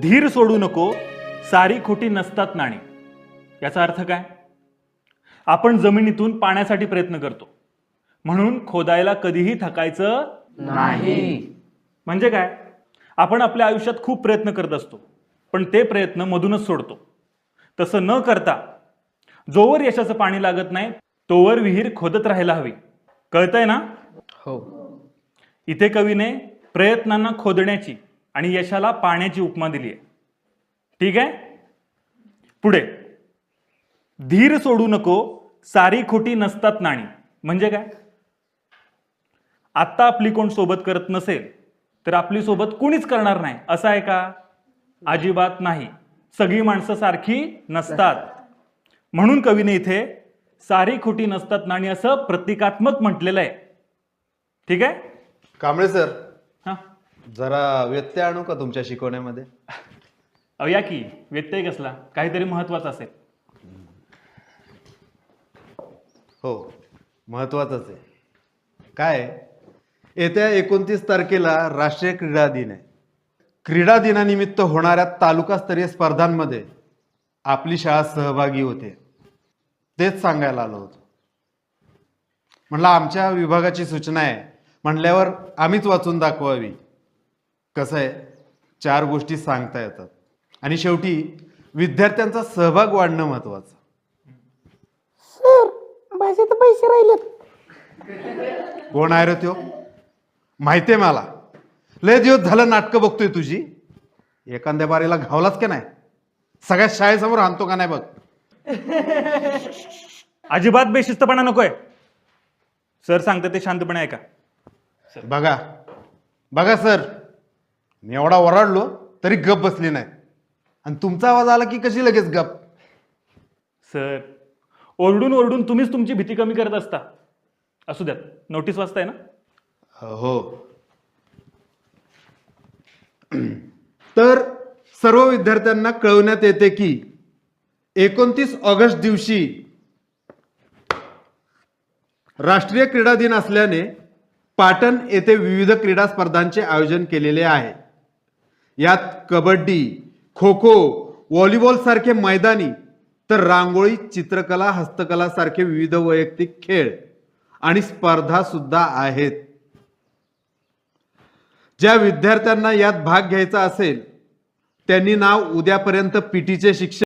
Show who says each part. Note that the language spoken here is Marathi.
Speaker 1: धीर सोडू नको, सारी खोटी नसतात नाणी. याचा अर्थ काय? आपण जमिनीतून पाण्यासाठी प्रयत्न करतो, म्हणून खोदायला कधीही थकायचं
Speaker 2: नाही.
Speaker 1: म्हणजे काय? आपण आपल्या आयुष्यात खूप प्रयत्न करत असतो, पण ते प्रयत्न मधूनच सोडतो. तसं न करता जोवर यशाचं पाणी लागत नाही तोवर विहीर खोदत राहायला हवी. कळतंय ना?
Speaker 2: हो.
Speaker 1: इथे कवीने प्रयत्नांना खोदण्याची आणि यशाला पाण्याची उपमा दिली आहे. ठीक आहे, पुढे. धीर सोडू नको, सारी खोटी नसतात नाणी म्हणजे काय? आत्ता आपली कोण सोबत करत नसेल तर आपली सोबत कुणीच करणार नाही असं आहे का? अजिबात नाही. सगळी माणसं सारखी नसतात. म्हणून कवीने इथे सारी खोटी नसतात नाणी असं प्रतिकात्मक म्हटलेलं आहे. ठीक आहे.
Speaker 3: कांबळे सर,
Speaker 1: हा,
Speaker 3: जरा व्यत्यय आणू का तुमच्या शिकवण्यामध्ये?
Speaker 1: या की. व्यत्यय कसला? काहीतरी महत्वाचं असेल.
Speaker 3: हो, महत्वाचंच आहे. काय, येत्या 29 तारखेला राष्ट्रीय क्रीडा दिन आहे. क्रीडा दिनानिमित्त होणाऱ्या तालुकास्तरीय स्पर्धांमध्ये आपली शाळा सहभागी होते. तेच सांगायला आलो होतो. म्हणलं आमच्या विभागाची सूचना आहे म्हणल्यावर आम्हीच वाचून दाखवावी. कसं आहे, 4 गोष्टी सांगता येतात आणि शेवटी विद्यार्थ्यांचा सहभाग वाढणं महत्वाचं.
Speaker 4: सर, माझे तर पैसे राहिलेत.
Speaker 3: कोण आहे रे त्यो? माहितीये मला. लय दिवस झालं नाटकं बघतोय तुझी. एखाद्या बारीला घावलाच का नाही? सगळ्या शाळेसमोर आणतो का नाही बघ.
Speaker 1: अजिबात बेशिस्तपणा नकोय. सर सांगते ते शांतपणे ऐका.
Speaker 3: बघा बघा सर, मी एवढा ओरडलो तरी गप बसली नाही, आणि तुमचा आवाज आला की कशी लगेच गप?
Speaker 1: सर, ओरडून ओरडून तुम्हीच तुमची भीती कमी करत असता. असू द्यात. नोटीस वाचताय ना?
Speaker 3: हो. तर सर्व विद्यार्थ्यांना कळवण्यात येते की 29 ऑगस्ट दिवशी राष्ट्रीय क्रीडा दिन असल्याने पाटण येथे विविध क्रीडा स्पर्धांचे आयोजन केलेले आहे. यात कबड्डी, खो खो, व्हॉलीबॉल सारखे मैदानी, तर रांगोळी, चित्रकला, हस्तकला सारखे विविध वैयक्तिक खेळ आणि स्पर्धा सुद्धा आहेत. ज्या विद्यार्थ्यांना यात भाग घ्यायचा असेल त्यांनी नाव उद्यापर्यंत पीटीचे शिक्षक